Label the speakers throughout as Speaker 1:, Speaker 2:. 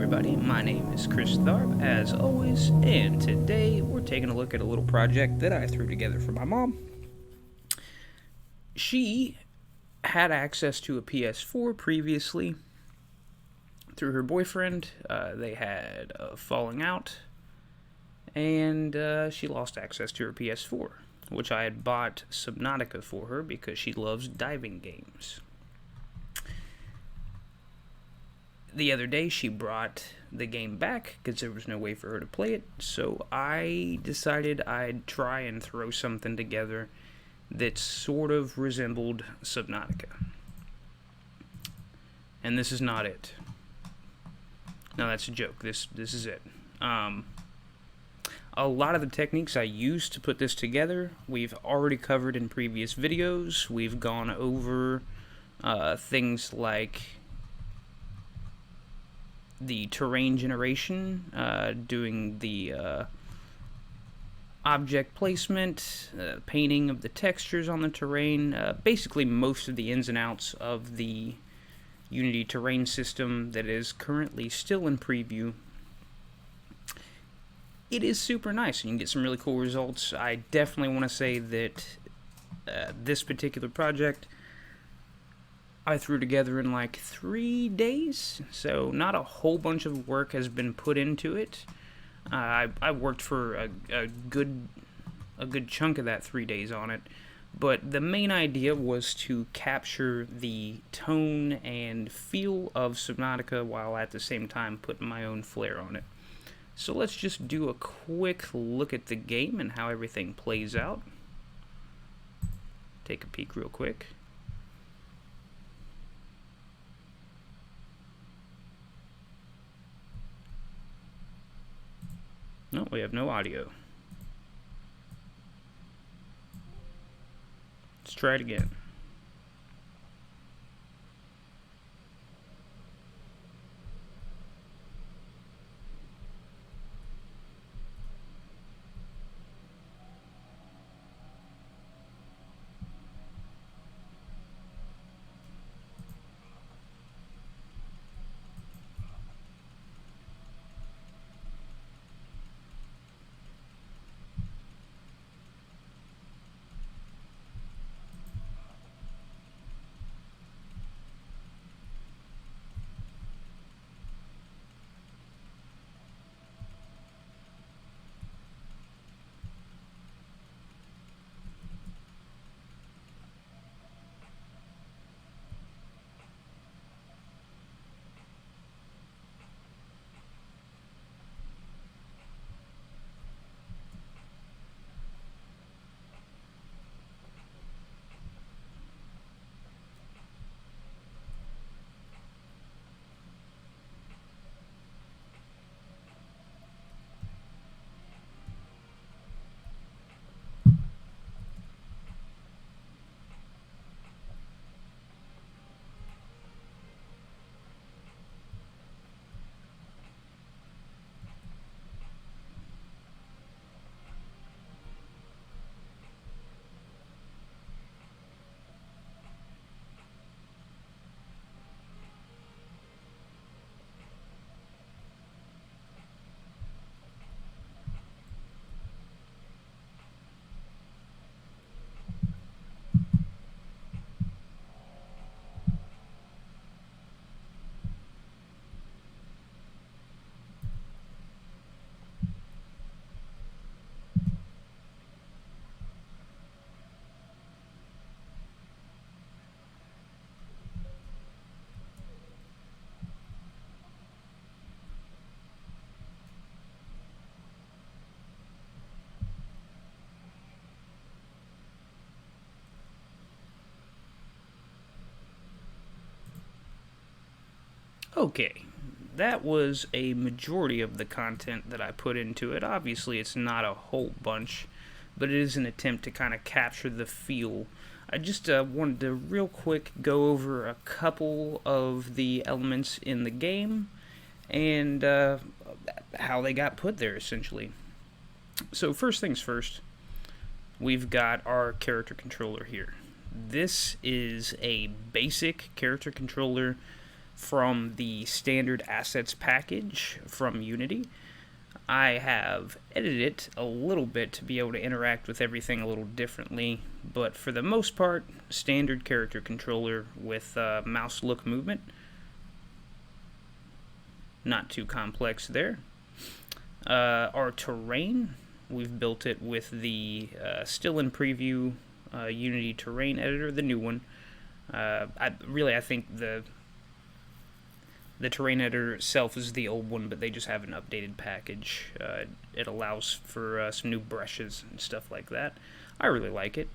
Speaker 1: everybody, my name is Chris Tharp, as always, and today we're taking a look at a little project that I threw together for my mom. She had access to a PS4 previously through her boyfriend. They had a falling out, and she lost access to her PS4, which I had bought Subnautica for her because she loves diving games. The other day she brought the game back because there was no way for her to play it, so I decided I'd try and throw something together that sort of resembled Subnautica. And this is not it. No, that's a joke. This is it. A lot of the techniques I used to put this together, we've already covered in previous videos. We've gone over things like the terrain generation, doing the object placement, painting of the textures on the terrain, basically most of the ins and outs of the Unity terrain system that is currently still in preview. It is super nice, and you can get some really cool results. I definitely want to say that this particular project I threw together in like 3 days, so not a whole bunch of work has been put into it. I worked for a good chunk of that 3 days on it, but the main idea was to capture the tone and feel of Subnautica while at the same time putting my own flair on it. So let's just do a quick look at the game and how everything plays out. Take a peek real quick. No, we have no audio. Let's try it again. Okay, that was a majority of the content that I put into it. Obviously, it's not a whole bunch, but it is an attempt to kind of capture the feel. I just wanted to real quick go over a couple of the elements in the game and how they got put there, essentially. So first things first, we've got our character controller here. This is a basic character controller from the standard assets package from Unity. I have edited it a little bit to be able to interact with everything a little differently, but for the most part, standard character controller with mouse look movement. Not too complex there. Our terrain, we've built it with the still in preview Unity terrain editor, the new one. I think the terrain editor itself is the old one, but they just have an updated package. It allows for some new brushes and stuff like that. I really like it.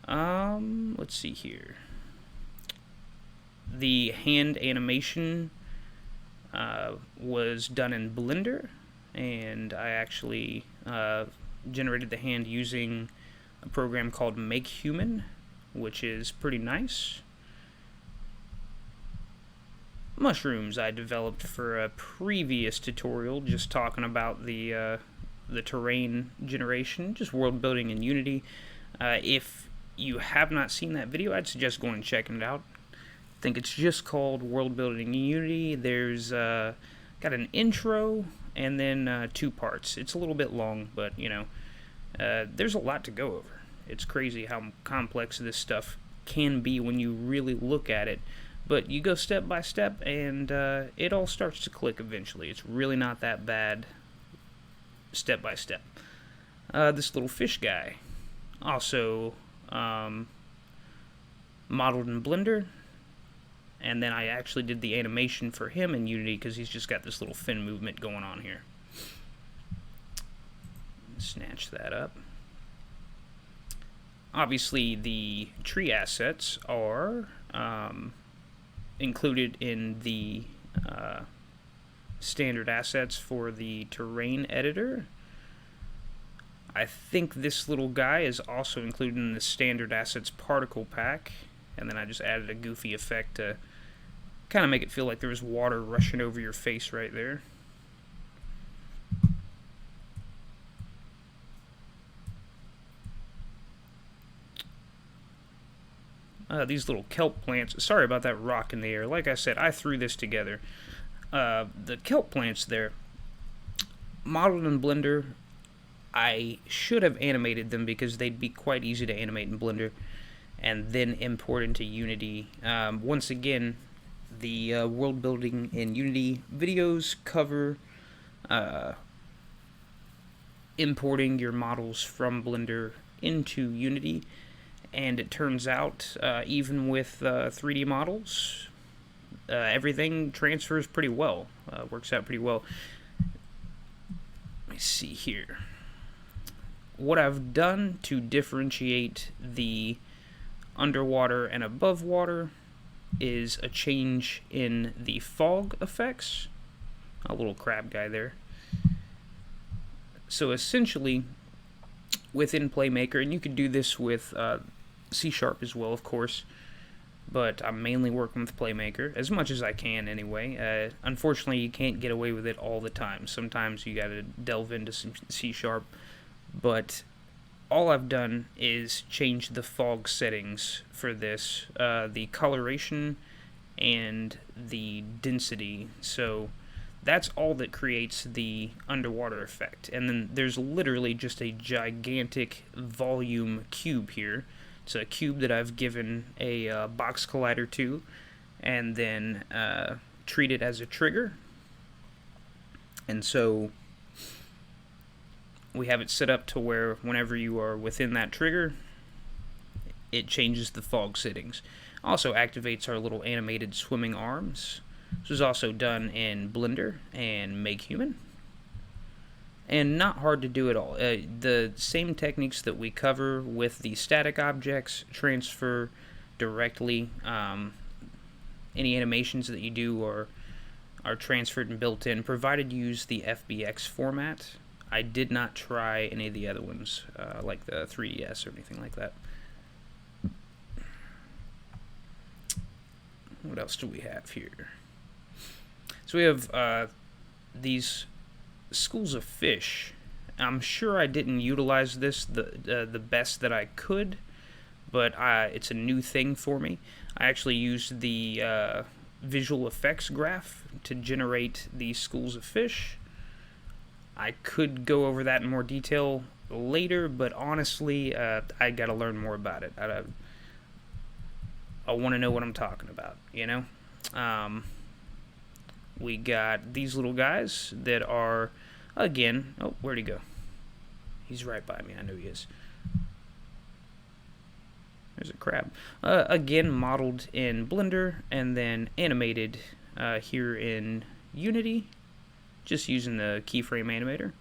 Speaker 1: Let's see here. The hand animation was done in Blender, and I actually generated the hand using a program called MakeHuman, which is pretty nice. Mushrooms I developed for a previous tutorial, just talking about the terrain generation, just world building in Unity. If you have not seen that video, I'd suggest going and checking it out. I think it's just called World Building in Unity. There's got an intro and then 2 parts. It's a little bit long, but you know, there's a lot to go over. It's crazy how complex this stuff can be when you really look at it. But you go step by step, and it all starts to click eventually. It's really not that bad, step by step. This little fish guy, also modeled in Blender, and then I actually did the animation for him in Unity because he's just got this little fin movement going on here. Snatch that up. Obviously, the tree assets are included in the standard assets for the terrain editor. I think this little guy is also included in the standard assets particle pack, and then I just added a goofy effect to kind of make it feel like there was water rushing over your face right there. These little kelp plants. Sorry about that rock in the air. Like I said, I threw this together. The kelp plants there, modeled in Blender. I should have animated them because they'd be quite easy to animate in Blender and then import into Unity. Once again, the world building in Unity videos cover importing your models from Blender into Unity. And it turns out, even with 3D models, everything transfers pretty well. Works out pretty well. Let me see here. What I've done to differentiate the underwater and above water is a change in the fog effects. A little crab guy there. So essentially, within Playmaker, and you could do this with C# as well, of course, but I'm mainly working with Playmaker, as much as I can anyway. Unfortunately, you can't get away with it all the time. Sometimes you gotta delve into some C#, but all I've done is change the fog settings for this, the coloration and the density, so that's all that creates the underwater effect. And then there's literally just a gigantic volume cube here. It's a cube that I've given a box collider to, and then treat it as a trigger. And so we have it set up to where whenever you are within that trigger, it changes the fog settings. Also activates our little animated swimming arms. This was also done in Blender and MakeHuman. And not hard to do at all. The same techniques that we cover with the static objects transfer directly. Any animations that you do are transferred and built in, provided you use the FBX format. I did not try any of the other ones, like the 3DS or anything like that. What else do we have here? So we have these schools of fish. I'm sure I didn't utilize this the best that I could, but it's a new thing for me. I actually used the visual effects graph to generate these schools of fish. I could go over that in more detail later, but honestly, I gotta learn more about it. I want to know what I'm talking about, you know? We got these little guys that are, again, oh, where'd he go? He's right by me, I know he is. There's a crab. Again, modeled in Blender and then animated here in Unity, just using the keyframe animator.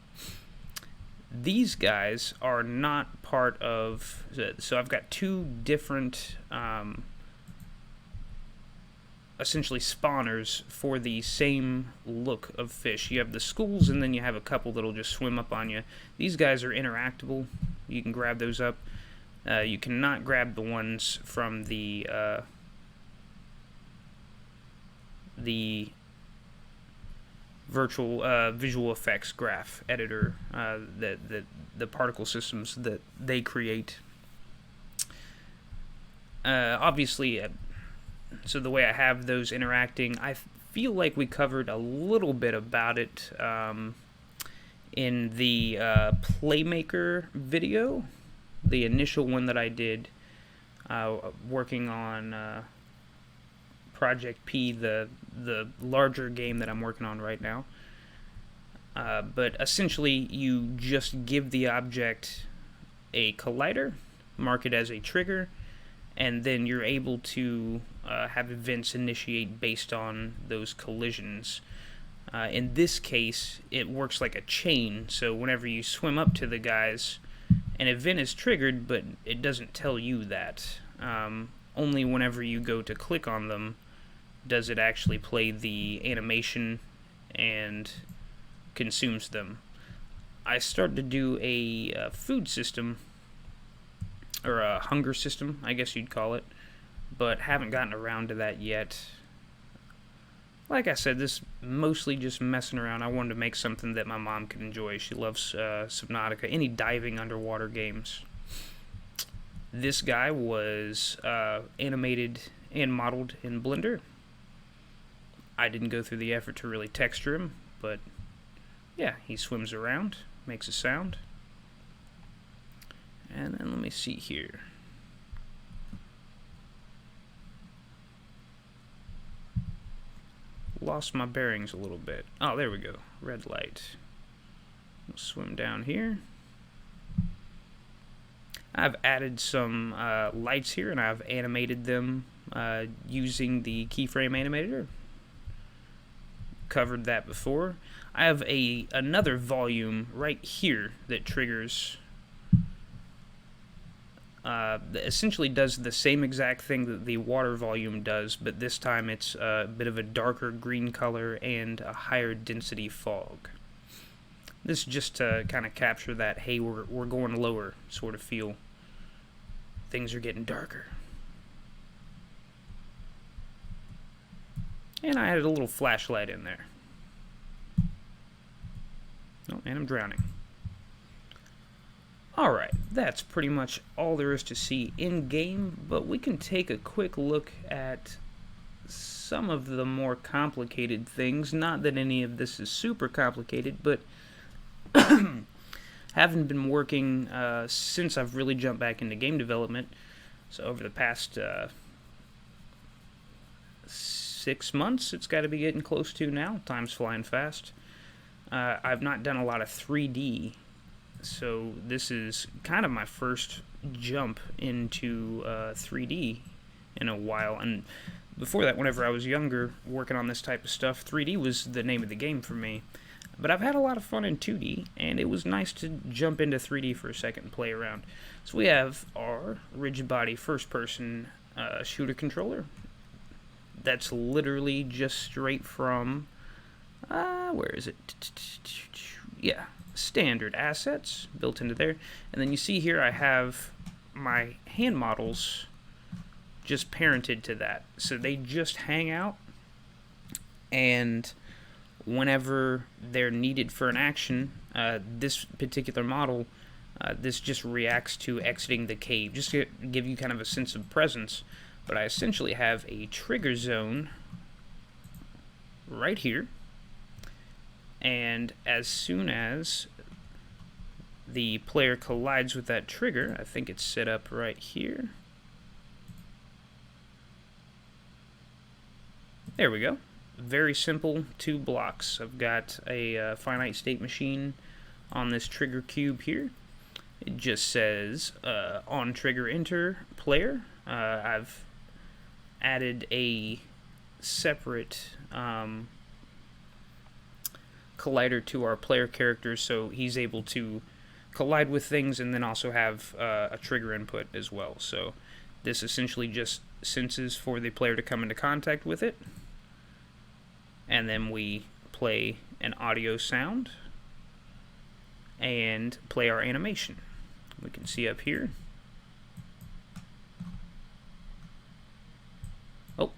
Speaker 1: These guys are not part of, so I've got two different essentially spawners for the same look of fish. You have the schools and then you have a couple that'll just swim up on you. These guys are interactable. You can grab those up. You cannot grab the ones from the virtual visual effects graph editor, the particle systems that they create. Obviously, so the way I have those interacting, I feel like we covered a little bit about it in the Playmaker video, the initial one that I did working on Project P, the larger game that I'm working on right now. But essentially, you just give the object a collider, mark it as a trigger, and then you're able to have events initiate based on those collisions. In this case, it works like a chain, so whenever you swim up to the guys, an event is triggered, but it doesn't tell you that. Only whenever you go to click on them does it actually play the animation and consumes them. I started to do a food system, or a hunger system, I guess you'd call it, but haven't gotten around to that yet. Like I said, this mostly just messing around. I wanted to make something that my mom could enjoy. She loves Subnautica, any diving underwater games. This guy was animated and modeled in Blender. I didn't go through the effort to really texture him, but yeah, he swims around, makes a sound. And then let me see here. Lost my bearings a little bit. Oh, there we go. Red light. We'll swim down here. I've added some lights here, and I've animated them using the keyframe animator. Covered that before. I have another volume right here that triggers. That essentially does the same exact thing that the water volume does, but this time it's a bit of a darker green color and a higher density fog. This is just to kind of capture that, hey, we're going lower sort of feel. Things are getting darker. And I added a little flashlight in there. Oh, and I'm drowning. Alright, that's pretty much all there is to see in-game, but we can take a quick look at some of the more complicated things. Not that any of this is super complicated, but having been working since I've really jumped back into game development, so over the past 6 months, it's got to be getting close to now. Time's flying fast. I've not done a lot of 3D, so this is kind of my first jump into 3D in a while. And before that, whenever I was younger, working on this type of stuff, 3D was the name of the game for me. But I've had a lot of fun in 2D, and it was nice to jump into 3D for a second and play around. So we have our rigid body first-person shooter controller. That's literally just straight from, where is it? Yeah, standard assets built into there. And then you see here I have my hand models just parented to that. So they just hang out, and whenever they're needed for an action, this particular model, this just reacts to exiting the cave, just to give you kind of a sense of presence. But I essentially have a trigger zone right here. And as soon as the player collides with that trigger, I think it's set up right here. There we go. Very simple, 2 blocks. I've got a finite state machine on this trigger cube here. It just says on trigger enter player. I've added a separate collider to our player character, so he's able to collide with things and then also have a trigger input as well. So this essentially just senses for the player to come into contact with it, and then we play an audio sound and play our animation. We can see up here. Oh.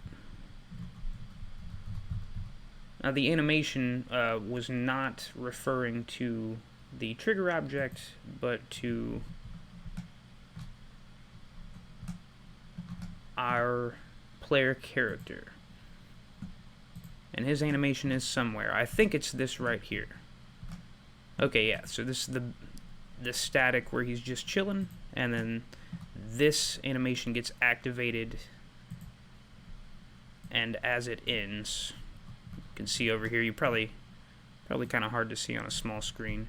Speaker 1: Now the animation was not referring to the trigger object, but to our player character. And his animation is somewhere. I think it's this right here. Okay, yeah, so this is the static where he's just chilling, and then this animation gets activated, and as it ends, you can see over here, probably kind of hard to see on a small screen,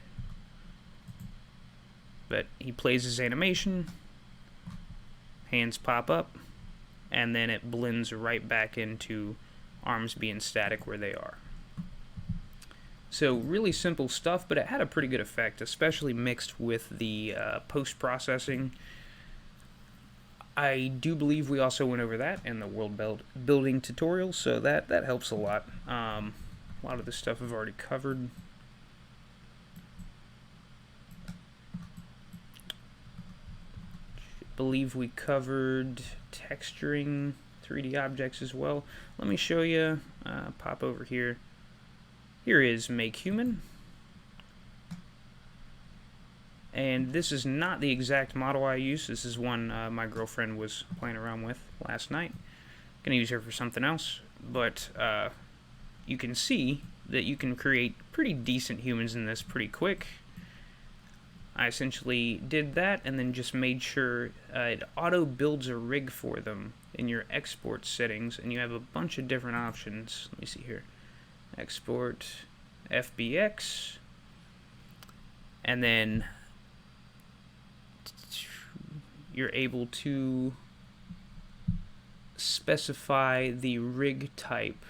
Speaker 1: but he plays his animation, hands pop up, and then it blends right back into arms being static where they are. So really simple stuff, but it had a pretty good effect, especially mixed with the post-processing. I do believe we also went over that in the world building tutorial, so that helps a lot. A lot of the stuff I've already covered. I believe we covered texturing 3D objects as well. Let me show you. Pop over here. Here is Make Human. And this is not the exact model I use. This is one my girlfriend was playing around with last night. Gonna use her for something else. But you can see that you can create pretty decent humans in this pretty quick. I essentially did that and then just made sure it auto builds a rig for them in your export settings, and you have a bunch of different options. Let me see here. Export FBX, and then you're able to specify the rig type.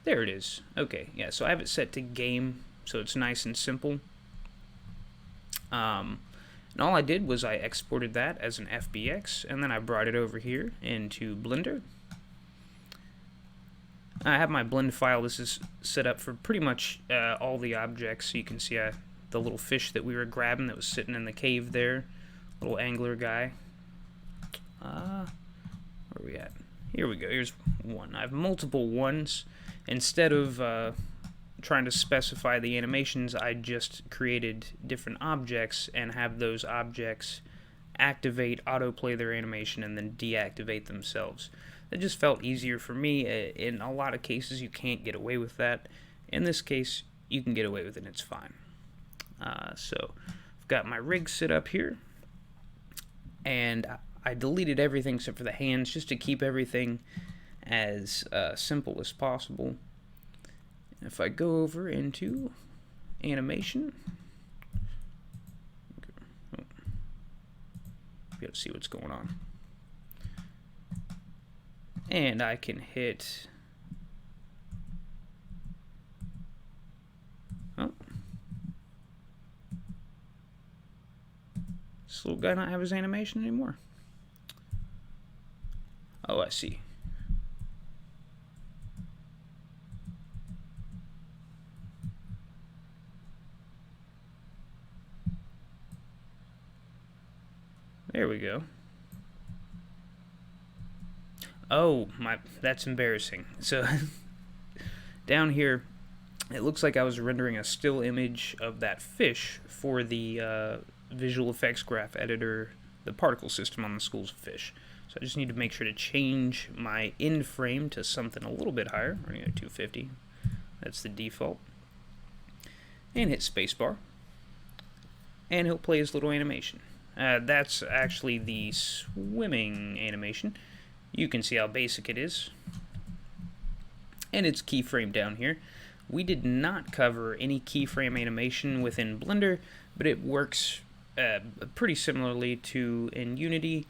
Speaker 1: There it is. Okay, yeah, so I have it set to game, so it's nice and simple. And all I did was I exported that as an FBX, and then I brought it over here into Blender. I have my blend file. This is set up for pretty much all the objects. So you can see the little fish that we were grabbing that was sitting in the cave there. Little angler guy. Where are we at? Here we go. Here's one. I have multiple ones. Instead of trying to specify the animations, I just created different objects and have those objects activate, autoplay their animation, and then deactivate themselves. It just felt easier for me. In a lot of cases, you can't get away with that. In this case, you can get away with it, and it's fine. So I've got my rig set up here, and I deleted everything except for the hands just to keep everything as simple as possible. If I go over into animation, be able to see what's going on. And I can hit, oh, this little guy not have his animation anymore. Oh, I see. There we go. Oh, that's embarrassing. So, down here, it looks like I was rendering a still image of that fish for the visual effects graph editor, the particle system on the Schools of Fish. So I just need to make sure to change my end frame to something a little bit higher. Running at 250. That's the default. And hit spacebar. And he'll play his little animation. That's actually the swimming animation. You can see how basic it is. And it's keyframe down here. We did not cover any keyframe animation within Blender, but it works pretty similarly to in Unity.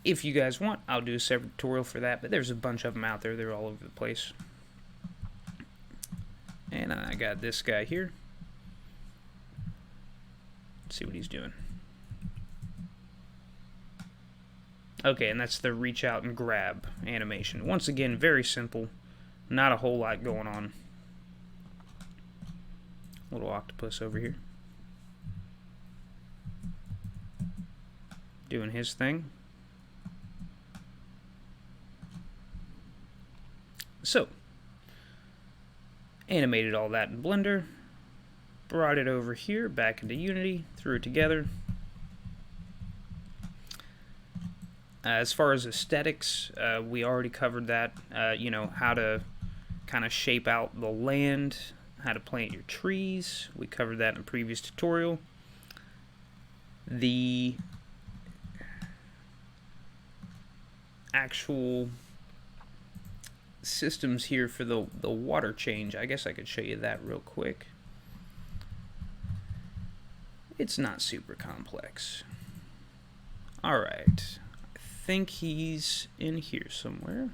Speaker 1: If you guys want, I'll do a separate tutorial for that, but there's a bunch of them out there. They're all over the place. And I got this guy here. Let's see what he's doing. Okay, and that's the reach out and grab animation. Once again, very simple. Not a whole lot going on. Little octopus over here. Doing his thing. So, animated all that in Blender. Brought it over here, back into Unity, threw it together. As far as aesthetics, we already covered that. You know, how to kind of shape out the land, how to plant your trees. We covered that in a previous tutorial. The actual systems here for the water change, I guess I could show you that real quick. It's not super complex. Alright, I think he's in here somewhere.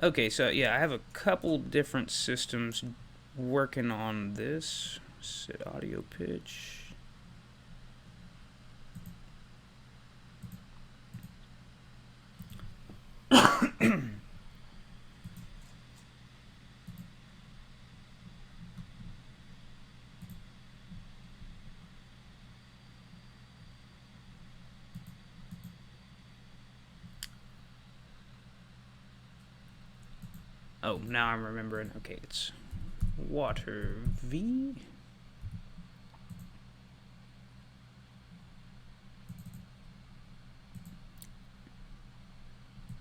Speaker 1: Okay, so yeah, I have a couple different systems working on this. Set audio pitch. Oh, now I'm remembering. Okay, it's water V.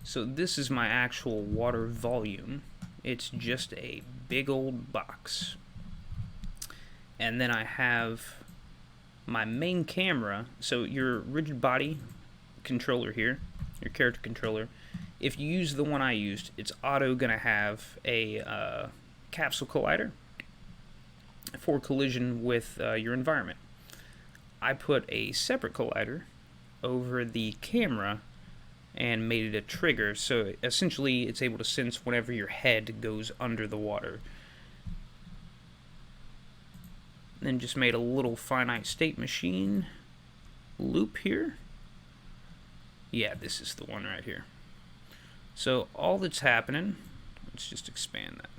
Speaker 1: So this is my actual water volume. It's just a big old box. And then I have my main camera. So your rigid body controller here, your character controller, if you use the one I used, it's auto gonna have a capsule collider for collision with your environment. I put a separate collider over the camera and made it a trigger, so essentially it's able to sense whenever your head goes under the water. Then just made a little finite state machine loop here. Yeah, this is the one right here. So all that's happening, let's just expand that.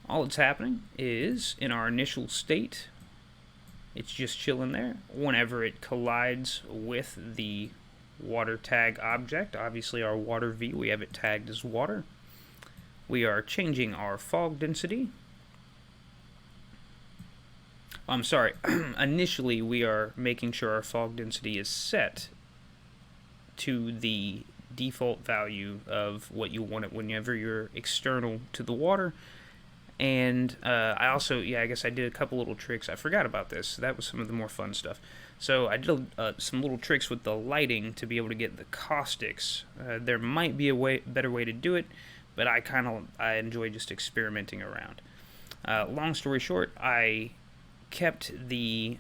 Speaker 1: All that's happening is in our initial state, it's just chilling there. Whenever it collides with the water tag object, obviously our water V, we have it tagged as water. We are changing our fog density. I'm sorry, initially we are making sure our fog density is set to the default value of what you want it whenever you're external to the water. And I also, yeah, I guess I did a couple little tricks. I forgot about this. That was some of the more fun stuff. So I did some little tricks with the lighting to be able to get the caustics. There might be a better way to do it, but I enjoy just experimenting around. Long story short, I kept the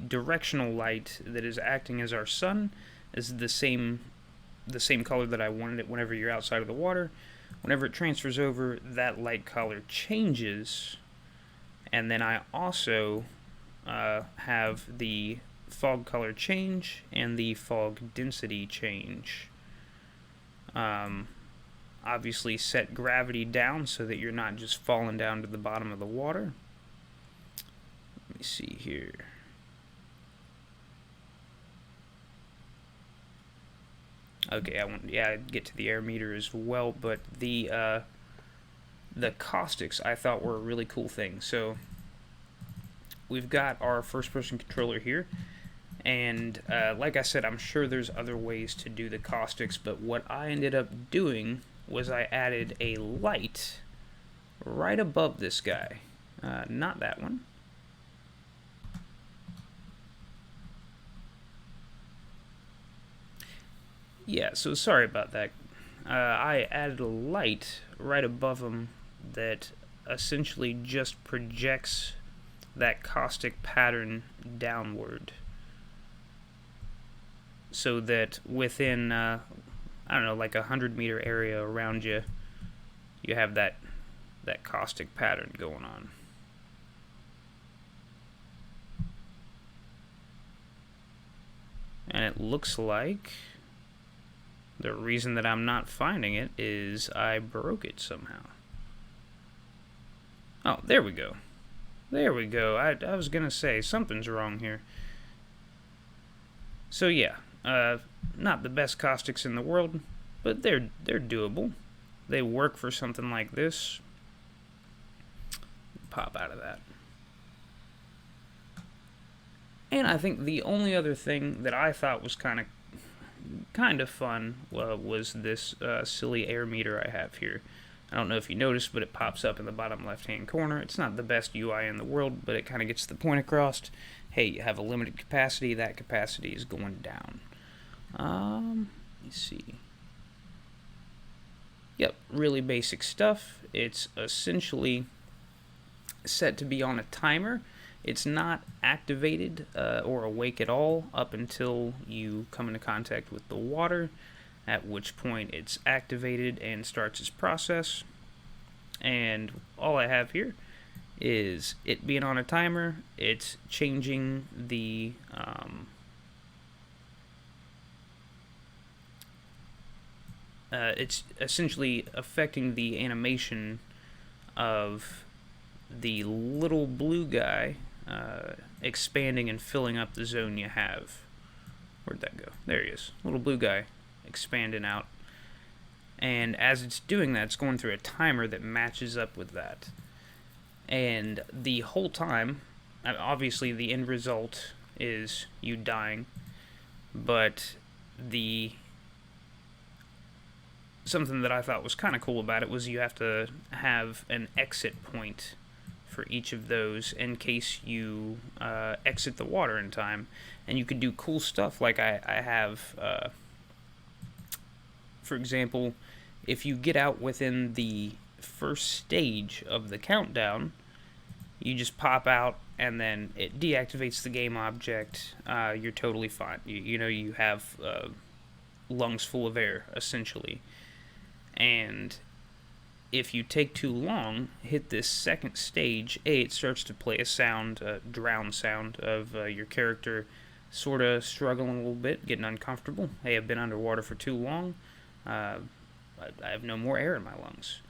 Speaker 1: directional light that is acting as our sun is the same color that I wanted it whenever you're outside of the water. Whenever it transfers over, that light color changes, and then I also have the fog color change and the fog density change. Obviously set gravity down so that you're not just falling down to the bottom of the water. Let me see here. Okay, I'd get to the air meter as well, but the caustics I thought were a really cool thing. So we've got our first-person controller here, and like I said, I'm sure there's other ways to do the caustics, but what I ended up doing was I added a light right above this guy. Not that one. Yeah, so sorry about that. I added a light right above him that essentially just projects that caustic pattern downward. So that within, I don't know, like 100-meter area around you, you have that caustic pattern going on. And it looks like the reason that I'm not finding it is I broke it somehow. Oh, there we go. There we go. I was gonna say, something's wrong here. So yeah, not the best caustics in the world, but they're doable. They work for something like this. Pop out of that. And I think the only other thing that I thought was kind of fun was this silly air meter I have here. I don't know if you noticed, but it pops up in the bottom left-hand corner. It's not the best UI in the world, but it kind of gets the point across. Hey, you have a limited capacity. That capacity is going down. Let's see. Yep, really basic stuff. It's essentially set to be on a timer. It's not activated or awake at all up until you come into contact with the water, at which point it's activated and starts its process. And all I have here is it being on a timer. It's changing the it's essentially affecting the animation of the little blue guy expanding and filling up the zone you have. Where'd that go? There he is. Little blue guy expanding out. And as it's doing that, it's going through a timer that matches up with that. And the whole time, obviously the end result is you dying, but something that I thought was kind of cool about it was you have to have an exit point for each of those in case you exit the water in time. And you could do cool stuff like I have, for example, if you get out within the first stage of the countdown, you just pop out and then it deactivates the game object. You're totally fine. You have lungs full of air, essentially. And if you take too long, hit this second stage, it starts to play a sound, a drown sound of your character sort of struggling a little bit, getting uncomfortable. Hey, I've been underwater for too long. I have no more air in my lungs.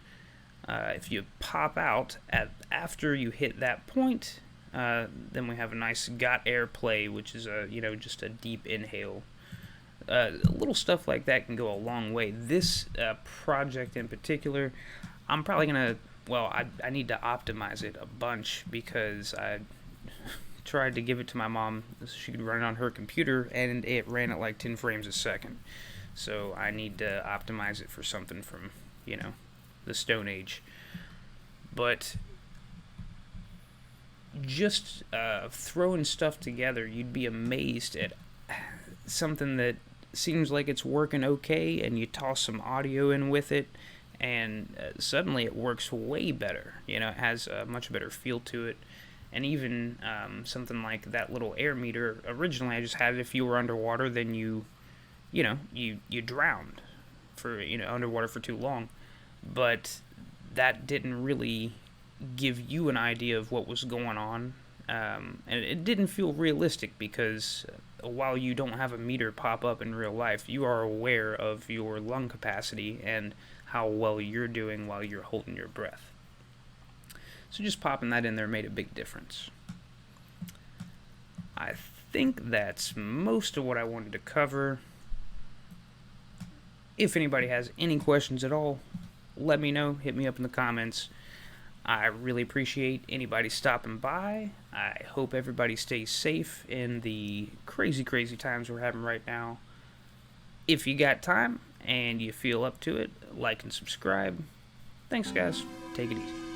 Speaker 1: If you pop out after you hit that point, then we have a nice got air play, which is just a deep inhale. Little stuff like that can go a long way. This project in particular, I'm probably gonna. Well, I need to optimize it a bunch because I tried to give it to my mom so she could run it on her computer, and it ran at like 10 frames a second. So I need to optimize it for something from, the Stone Age. But just throwing stuff together, you'd be amazed at something that seems like it's working okay, and you toss some audio in with it, and suddenly it works way better. It has a much better feel to it. And even something like that little air meter, originally I just had it if you were underwater, then you drowned for underwater for too long, but that didn't really give you an idea of what was going on, and it didn't feel realistic because while you don't have a meter pop up in real life, you are aware of your lung capacity and how well you're doing while you're holding your breath. So just popping that in there made a big difference. I think that's most of what I wanted to cover. If anybody has any questions at all, let me know. Hit me up in the comments. I really appreciate anybody stopping by. I hope everybody stays safe in the crazy, crazy times we're having right now. If you got time and you feel up to it, like and subscribe. Thanks, guys. Take it easy.